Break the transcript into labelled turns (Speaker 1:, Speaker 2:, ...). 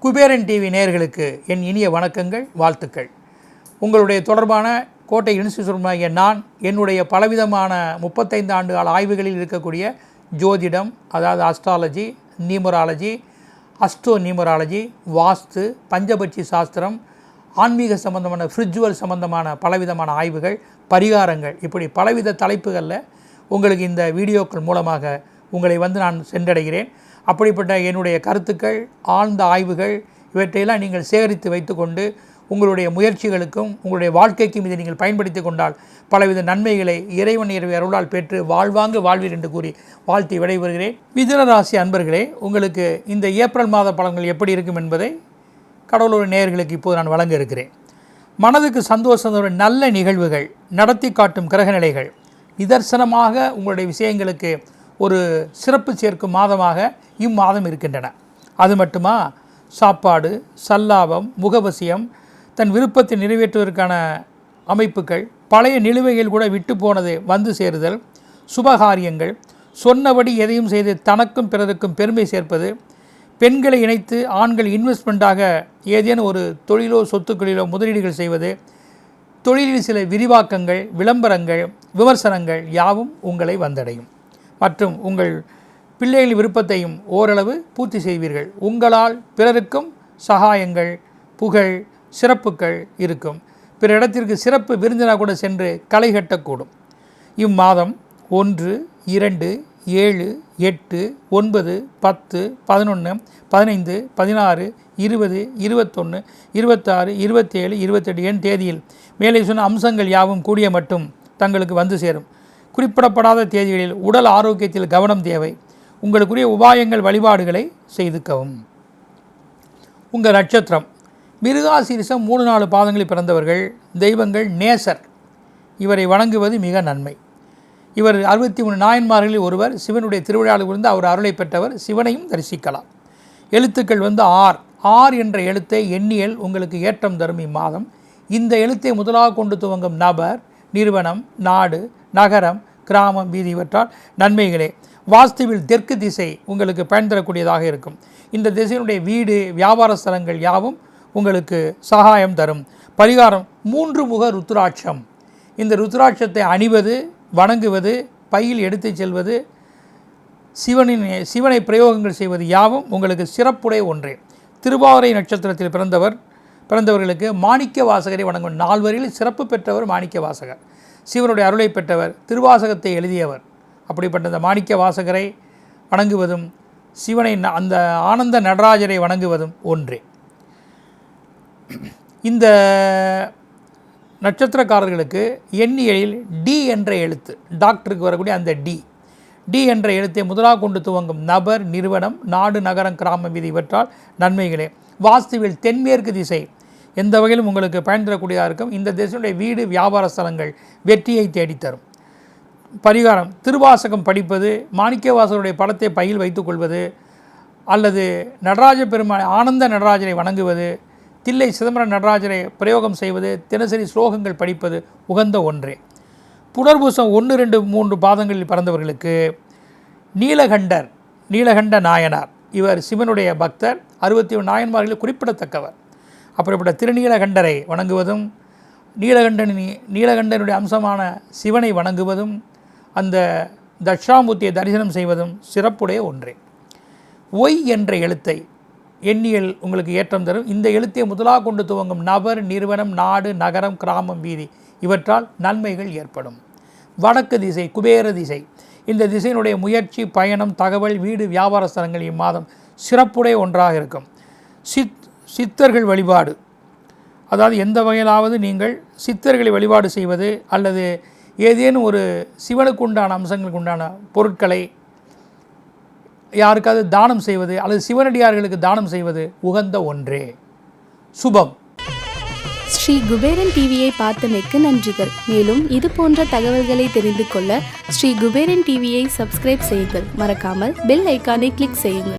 Speaker 1: Kuberan TV நேயர்களுக்கு என் இனிய வணக்கங்கள், வாழ்த்துக்கள். உங்களுடைய தொடர்பான கோட்டை இன்ஸ்டியூஷனாகிய நான் என்னுடைய பலவிதமான 35 ஆண்டு கால ஆய்வுகளில் இருக்கக்கூடிய ஜோதிடம், அதாவது அஸ்ட்ராலஜி, நியூமராலஜி, அஸ்ட்ரோ நியூமராலஜி, வாஸ்து, பஞ்சபட்சி சாஸ்திரம், ஆன்மீக சம்பந்தமான ஸ்பிரிச்சுவல் சம்பந்தமான பலவிதமான ஆய்வுகள், பரிகாரங்கள், இப்படி பலவித தலைப்புகளில் உங்களுக்கு இந்த வீடியோக்கள் மூலமாக உங்களை நான் சென்றடைகிறேன். அப்படிப்பட்ட என்னுடைய கருத்துக்கள், ஆழ்ந்த ஆய்வுகள் இவற்றையெல்லாம் நீங்கள் சேகரித்து வைத்துக்கொண்டு உங்களுடைய முயற்சிகளுக்கும் உங்களுடைய வாழ்க்கைக்கும் இதை நீங்கள் பயன்படுத்தி கொண்டால் பலவித நன்மைகளை இறைவன் அருளால் பெற்று வாழ்வாங்கு வாழ்வீர் என்று கூறி வாழ்த்தி விடைபெறுகிறேன். மிதுன ராசி அன்பர்களே, உங்களுக்கு இந்த ஏப்ரல் மாத பலன்கள் எப்படி இருக்கும் என்பதை கடவுளோட நேயர்களுக்கு இப்போது நான் வழங்க இருக்கிறேன். மனதுக்கு சந்தோஷத்தோட நல்ல நிகழ்வுகள், நடத்தி காட்டும் கிரகநிலைகள் நிதர்சனமாக உங்களுடைய விஷயங்களுக்கு ஒரு சிறப்பு சேர்க்கும் மாதமாக இம்மாதம் இருக்கின்றன. அது மட்டுமா, சாப்பாடு, சல்லாபம், முகவசியம், தன் விருப்பத்தை நிறைவேற்றுவதற்கான அமைப்புகள், பழைய நிலுவைகள் கூட விட்டு போனது வந்து சேருதல், சுபகாரியங்கள், சொன்னபடி எதையும் செய்து தனக்கும் பிறருக்கும் பெருமை சேர்ப்பது, பெண்களை இணைத்து ஆண்கள் இன்வெஸ்ட்மெண்ட்டாக ஏதேனும் ஒரு தொழிலோ சொத்துக்களிலோ முதலீடுகள் செய்வது, தொழிலில் சில விரிவாக்கங்கள், விளம்பரங்கள், விமர்சனங்கள் யாவும் உங்களை வந்தடையும். மற்றும் உங்கள் பிள்ளைகளின் விருப்பத்தையும் ஓரளவு பூர்த்தி செய்வீர்கள். உங்களால் பிறருக்கும் சகாயங்கள், புகழ், சிறப்புகள் இருக்கும். பிற இடத்திற்கு சிறப்பு விருந்தினாக கூட சென்று களை கட்டக்கூடும். இம்மாதம் 1, 2, 7, 8, 9, 10, 11, 15, 16, 20, 21, 26, 27, 28 என் தேதியில் மேலே சொன்ன அம்சங்கள் யாவும் கூடிய மட்டும் தங்களுக்கு வந்து சேரும். குறிப்பிடப்படாத தேதிகளில் உடல் ஆரோக்கியத்தில் கவனம் தேவை. உங்களுக்குரிய உபாயங்கள், வழிபாடுகளை செய்துக்கவும். உங்கள் நட்சத்திரம் மிருகாசீரிஷம் 3-4 பாதங்களில் பிறந்தவர்கள். தெய்வங்கள் நேசர், இவரை வணங்குவது மிக நன்மை. இவர் 63 நாயன்மார்களில் ஒருவர். சிவனுடைய திருவிழாவில் இருந்து அவர் அருளை பெற்றவர். சிவனையும் தரிசிக்கலாம். எழுத்துக்கள் ஆர். ஆர் என்ற எழுத்தை எண்ணியல் உங்களுக்கு ஏற்றம் தரும் இம்மாதம். இந்த எழுத்தை முதலாக கொண்டு துவங்கும் நபர், நிறுவனம், நாடு, நகரம், கிராமம், வீதி இவற்றால் நன்மைகளே. வாஸ்துவில் தெற்கு திசை உங்களுக்கு பயன் தரக்கூடியதாக இருக்கும். இந்த திசையினுடைய வீடு, வியாபார ஸ்தலங்கள் யாவும் உங்களுக்கு சகாயம் தரும். பரிகாரம் 3 முக ருத்ராட்சம். இந்த ருத்ராட்சத்தை அணிவது, வணங்குவது, பையில் எடுத்து செல்வது, சிவனை பிரயோகங்கள் செய்வது யாவும் உங்களுக்கு சிறப்புடைய ஒன்றே. திருவாதிரை நட்சத்திரத்தில் பிறந்தவர்களுக்கு மாணிக்க வாசகரை வணங்கும். 4 வரியில் சிறப்பு பெற்றவர் மாணிக்க வாசகர். சிவனுடைய அருளை பெற்றவர், திருவாசகத்தை எழுதியவர். அப்படிப்பட்ட இந்த மாணிக்க வாசகரை வணங்குவதும் சிவனை, அந்த ஆனந்த நடராஜரை வணங்குவதும் ஒன்றே. இந்த நட்சத்திரக்காரர்களுக்கு எண்ணியலில் டி என்ற எழுத்து, டாக்டருக்கு வரக்கூடிய அந்த டி என்ற எழுத்தை முதலாக கொண்டு துவங்கும் நபர், நிறுவனம், நாடு, நகரம், கிராமம், வீதி இவற்றால் நன்மைகளே. வாஸ்துவில் தென்மேற்கு திசை எந்த வகையிலும் உங்களுக்கு பயன் தரக்கூடியதாக இருக்கும். இந்த திசையுடைய வீடு, வியாபார ஸ்தலங்கள் வெற்றியை தேடித்தரும். பரிகாரம் திருவாசகம் படிப்பது, மாணிக்கவாசகருடைய படத்தை பையில் வைத்துக்கொள்வது, அல்லது நடராஜ பெருமாள் ஆனந்த நடராஜரை வணங்குவது, தில்லை சிதம்பரம் நடராஜரை பிரயோகம் செய்வது, தினசரி ஸ்லோகங்கள் படிப்பது உகந்த ஒன்றே. புனர்பூசம் 1, 2, 3 பாதங்களில் பிறந்தவர்களுக்கு நீலகண்ட நாயனார், இவர் சிவனுடைய பக்தர். 61 நாயன்மார்களில் குறிப்பிடத்தக்கவர். அப்படிப்பட்ட திருநீலகண்டரை வணங்குவதும், நீலகண்டனுடைய அம்சமான சிவனை வணங்குவதும், அந்த தட்சாமூர்த்தியை தரிசனம் செய்வதும் சிறப்புடைய ஒன்றே. ஒய் என்ற எழுத்தை எண்ணியல் உங்களுக்கு ஏற்றம் தரும். இந்த எழுத்தை முதலாக கொண்டு துவங்கும் நபர், நிறுவனம், நாடு, நகரம், கிராமம், வீதி இவற்றால் நன்மைகள் ஏற்படும். வடக்கு திசை குபேர திசை. இந்த திசையினுடைய முயற்சி, பயணம், தகவல், வீடு, வியாபார ஸ்தலங்கள் இம்மாதம் சிறப்புடைய ஒன்றாக இருக்கும். சித்தர்கள் வழிபாடு, அதாவது எந்த வகையிலாவது நீங்கள் சித்தர்களை வழிபாடு செய்வது, அல்லது ஏதேனும் ஒரு சிவனுக்கு உண்டான அம்சங்களுக்கு உண்டான பொருட்களை யாருக்காவது தானம் செய்வது, அல்லது சிவனடியார்களுக்கு தானம் செய்வது உகந்த ஒன்றே. சுபம்.
Speaker 2: ஸ்ரீ குபேரன் டிவியை பார்த்தமைக்கு நன்றிகள். மேலும் இது போன்ற தகவல்களை தெரிந்து கொள்ள ஸ்ரீ குபேரன் டிவியை சப்ஸ்கிரைப் செய்யுங்கள். மறக்காமல் பெல் ஐக்கானை கிளிக் செய்யுங்கள்.